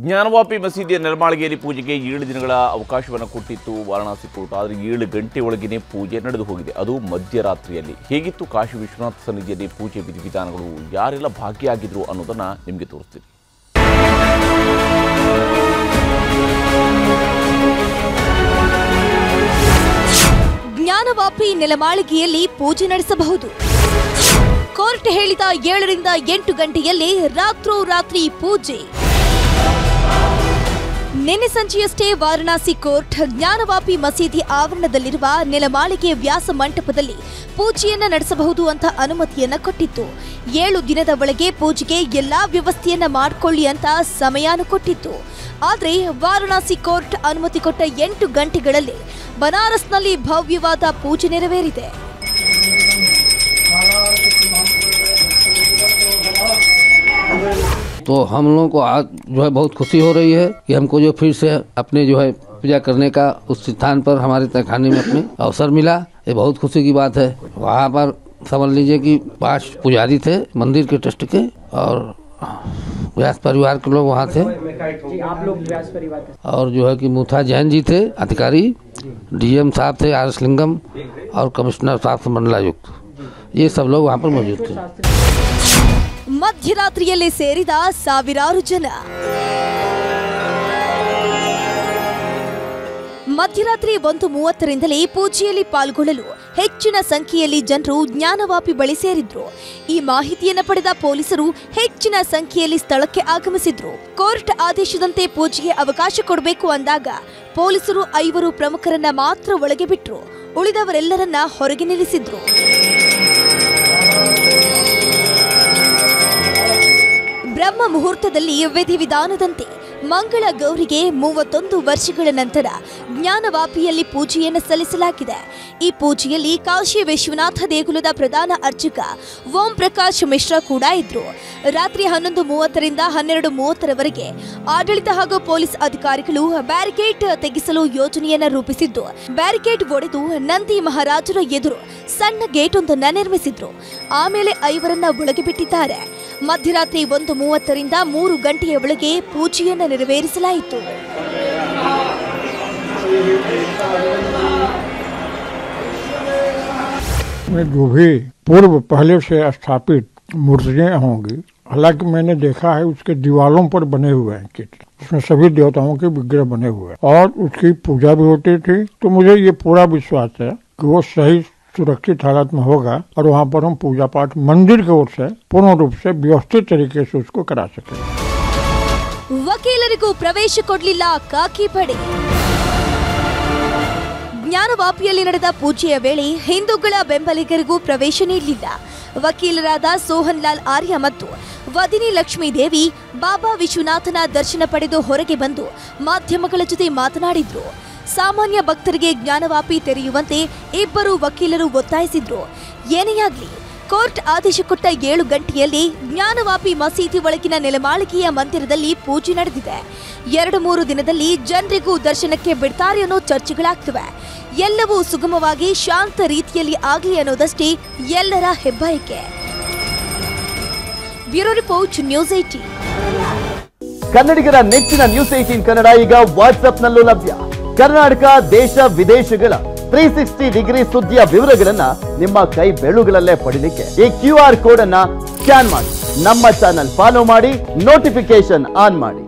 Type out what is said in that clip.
ಜ್ಞಾನವಾಪಿ ಮಸೀದಿಯ ನಿರ್ಮಾಳಿಗೆಯಲ್ಲಿ ಪೂಜೆಗೆ 7 ದಿನಗಳ ಅವಕಾಶವನ್ನು ಕೊಟ್ಟಿತ್ತು ವಾರಣಾಸಿ ಕೋರ್ಟ್. ಆದರೆ 7 ಗಂಟೆ ಒಳಗಿನೇ ಪೂಜೆ ನಡೆದು ಹೋಗಿದೆ, ಅದು ಮಧ್ಯರಾತ್ರಿಯಲ್ಲಿ. ಹೇಗಿತ್ತು ಕಾಶಿ ವಿಶ್ವನಾಥ ಸನ್ನಿಧಿಯಲ್ಲಿ ಪೂಜೆ ವಿಧಿವಿಧಾನಗಳು, ಯಾರೆಲ್ಲ ಭಾಗಿಯಾಗಿದ್ರು ಅನ್ನೋದನ್ನು ನಿಮಗೆ ತೋರಿಸ್ತೀನಿ. ಜ್ಞಾನವಾಪಿ ನೆಲಮಾಳಿಗೆಯಲ್ಲಿ ಪೂಜೆ ನಡೆಸಬಹುದು. ಕೋರ್ಟ್ ಹೇಳಿದ 7 ರಿಂದ 8 ಗಂಟೆಯಲ್ಲಿ ರಾತ್ರೋರಾತ್ರಿ ಪೂಜೆ. ನಿನ್ನೆ ಸಂಜೆಯಷ್ಟೇ ವಾರಣಾಸಿ ಕೋರ್ಟ್ ಜ್ಞಾನವಾಪಿ ಮಸೀದಿ ಆವರಣದಲ್ಲಿರುವ ನೆಲಮಾಳಿಗೆ ವ್ಯಾಸ ಮಂಟಪದಲ್ಲಿ ಪೂಜೆಯನ್ನ ನಡೆಸಬಹುದು ಅಂತ ಅನುಮತಿಯನ್ನ ಕೊಟ್ಟಿತ್ತು. 7 ದಿನದ ಒಳಗೆ ಪೂಜೆಗೆ ಎಲ್ಲಾ ವ್ಯವಸ್ಥೆಯನ್ನ ಮಾಡಿಕೊಳ್ಳಿ ಅಂತ ಸಮಯನ ಕೊಟ್ಟಿತ್ತು. ಆದರೆ ವಾರಣಾಸಿ ಕೋರ್ಟ್ ಅನುಮತಿ ಕೊಟ್ಟ 8 ಗಂಟೆಗಳಲ್ಲಿ ಬನಾರಸ್ನಲ್ಲಿ ಭವ್ಯವಾದ ಪೂಜೆ ನೆರವೇರಿದೆ. तो हम लोगों को आज जो है बहुत खुशी हो रही है कि हमको जो फिर से अपने जो है पूजा करने का उस स्थान पर हमारे तहखाने में अपने अवसर मिला। ये बहुत खुशी की बात है। वहाँ पर समझ लीजिए कि 5 पुजारी थे मंदिर के ट्रस्ट के और व्यास परिवार के लोग वहाँ थे। आप लोग व्यास परिवार और जो है कि मुथा जैन जी थे अधिकारी, डीएम साहब थे आर एस लिंगम और कमिश्नर साहब थे मंडलायुक्त, ये सब लोग वहाँ पर मौजूद थे। ಮಧ್ಯರಾತ್ರಿಯಲ್ಲಿ ಸೇರಿದ ಸಾವಿರಾರು ಜನ. ಮಧ್ಯರಾತ್ರಿ 1:30ರಿಂದಲೇ ಪೂಜೆಯಲ್ಲಿ ಪಾಲ್ಗೊಳ್ಳಲು ಹೆಚ್ಚಿನ ಸಂಖ್ಯೆಯಲ್ಲಿ ಜನರು ಜ್ಞಾನವಾಪಿ ಬಳಿ ಸೇರಿದ್ರು. ಈ ಮಾಹಿತಿಯನ್ನು ಪಡೆದ ಪೊಲೀಸರು ಹೆಚ್ಚಿನ ಸಂಖ್ಯೆಯಲ್ಲಿ ಸ್ಥಳಕ್ಕೆ ಆಗಮಿಸಿದ್ರು. ಕೋರ್ಟ್ ಆದೇಶದಂತೆ ಪೂಜೆಗೆ ಅವಕಾಶ ಕೊಡಬೇಕು ಅಂದಾಗ ಪೊಲೀಸರು 5 ಪ್ರಮುಖರನ್ನ ಮಾತ್ರ ಒಳಗೆ ಬಿಟ್ರು, ಉಳಿದವರೆಲ್ಲರನ್ನ ಹೊರಗೆ ನಿಲ್ಲಿಸಿದ್ರು. ಬ್ರಹ್ಮ ಮುಹೂರ್ತದಲ್ಲಿ ವಿಧಿವಿಧಾನದಂತೆ ಮಂಗಳ ಗೌರಿಗೆ 31 ವರ್ಷಗಳ ನಂತರ ಜ್ಞಾನವಾಪಿಯಲ್ಲಿ ಪೂಜೆಯನ್ನು ಸಲ್ಲಿಸಲಾಗಿದೆ. ಈ ಪೂಜೆಯಲ್ಲಿ ಕಾಶಿ ವಿಶ್ವನಾಥ ದೇಗುಲದ ಪ್ರಧಾನ ಅರ್ಚಕ ಓಂ ಪ್ರಕಾಶ್ ಮಿಶ್ರಾ ಕೂಡ ಇದ್ರು. ರಾತ್ರಿ 11:30ರಿಂದ 12:30ರವರೆಗೆ ಆಡಳಿತ ಹಾಗೂ ಪೊಲೀಸ್ ಅಧಿಕಾರಿಗಳು ಬ್ಯಾರಿಕೇಡ್ ತೆಗೆಸಲು ಯೋಜನೆಯನ್ನು ರೂಪಿಸಿದ್ದು, ಬ್ಯಾರಿಕೇಡ್ ಒಡೆದು ನಂದಿ ಮಹಾರಾಜರ ಎದುರು ಸಣ್ಣ ಗೇಟ್ ಒಂದನ್ನು ನಿರ್ಮಿಸಿದ್ರು. ಆಮೇಲೆ 5ರನ್ನ ಒಳಗೆ ಬಿಟ್ಟಿದ್ದಾರೆ. ಮಧ್ಯರಾತ್ರಿ 1:30ರಿಂದ 3 ಗಂಟೆಯ ಒಳಗೆ ಪೂಜೆಯನ್ನು ನೆರವೇರಿಸಲಾಯಿತು. जो भी पूर्व पहले से स्थापित मूर्तियां होंगी, हालांकि मैंने देखा है उसके दीवारों पर बने हुए हैं चित्र, उसमें सभी देवताओं के विग्रह बने हुए हैं और उसकी पूजा भी होती थी। तो मुझे ये पूरा विश्वास है कि वो सही सुरक्षित हालत में होगा और वहाँ पर हम पूजा पाठ मंदिर की ओर से पूर्ण रूप से व्यवस्थित तरीके से उसको करा सके। ವಕೀಲರಿಗೂ ಪ್ರವೇಶ ಕೊಡಲಿಲ್ಲ ಕಾಕಿ ಪಡೆ. ಜ್ಞಾನವಾಪಿಯಲ್ಲಿ ನಡೆದ ಪೂಜೆಯ ವೇಳೆ ಹಿಂದೂಗಳ ಬೆಂಬಲಿಗರಿಗೂ ಪ್ರವೇಶ ನೀಡಲಿಲ್ಲ. ವಕೀಲರಾದ ಸೋಹನ್ ಲಾಲ್ ಆರ್ಯ ಮತ್ತು ವದಿನಿ ಲಕ್ಷ್ಮೀ ದೇವಿ ಬಾಬಾ ವಿಶ್ವನಾಥನ ದರ್ಶನ ಪಡೆದು ಹೊರಗೆ ಬಂದು ಮಾಧ್ಯಮಗಳ ಜೊತೆ ಮಾತನಾಡಿದ್ರು. ಸಾಮಾನ್ಯ ಭಕ್ತರಿಗೆ ಜ್ಞಾನವಾಪಿ ತೆರೆಯುವಂತೆ 2 ವಕೀಲರು ಒತ್ತಾಯಿಸಿದ್ರು. ಏನೇ ಆಗಲಿ, ಕೋರ್ಟ್ ಆದೇಶ ಕೊಟ್ಟ 7 ಗಂಟೆಯಲ್ಲಿ ಜ್ಞಾನವಾಪಿ ಮಸೀದಿ ಒಳಗಿನ ನೆಲಮಾಳಿಗೆಯ ಮಂದಿರದಲ್ಲಿ ಪೂಜೆ ನಡೆದಿದೆ. 2-3 ದಿನದಲ್ಲಿ ಜನರಿಗೂ ದರ್ಶನಕ್ಕೆ ಬಿಡ್ತಾರೆ ಅನ್ನೋ ಚರ್ಚೆಗಳಾಗ್ತವೆ. ಎಲ್ಲವೂ ಸುಗಮವಾಗಿ ಶಾಂತ ರೀತಿಯಲ್ಲಿ ಆಗಲಿ ಅನ್ನೋದಷ್ಟೇ ಎಲ್ಲರ ಹೆಬ್ಬಯಕೆ. Bureau report, news 18. ಕನ್ನಡಿಗರ ನೆಚ್ಚಿನ ನ್ಯೂಸ್ 18 ಕನ್ನಡ ಈಗ ವಾಟ್ಸ್ಆಪ್ನಲ್ಲೂ ಲಭ್ಯ. ಕರ್ನಾಟಕ, ದೇಶ ವಿದೇಶಗಳ 360 ಡಿಗ್ರಿ ಸುದ್ದಿಯ ವಿವರಗಳನ್ನ ನಿಮ್ಮ ಕೈ ಬೆರಳುಗಳಲ್ಲೇ ಪಡಿಲಿಕ್ಕೆ ಈ QR ಕೋಡ್ ಅನ್ನ ಸ್ಕ್ಯಾನ್ ಮಾಡಿ, ನಮ್ಮ ಚಾನಲ್ ಫಾಲೋ ಮಾಡಿ, ನೋಟಿಫಿಕೇಶನ್ ಆನ್ ಮಾಡಿ.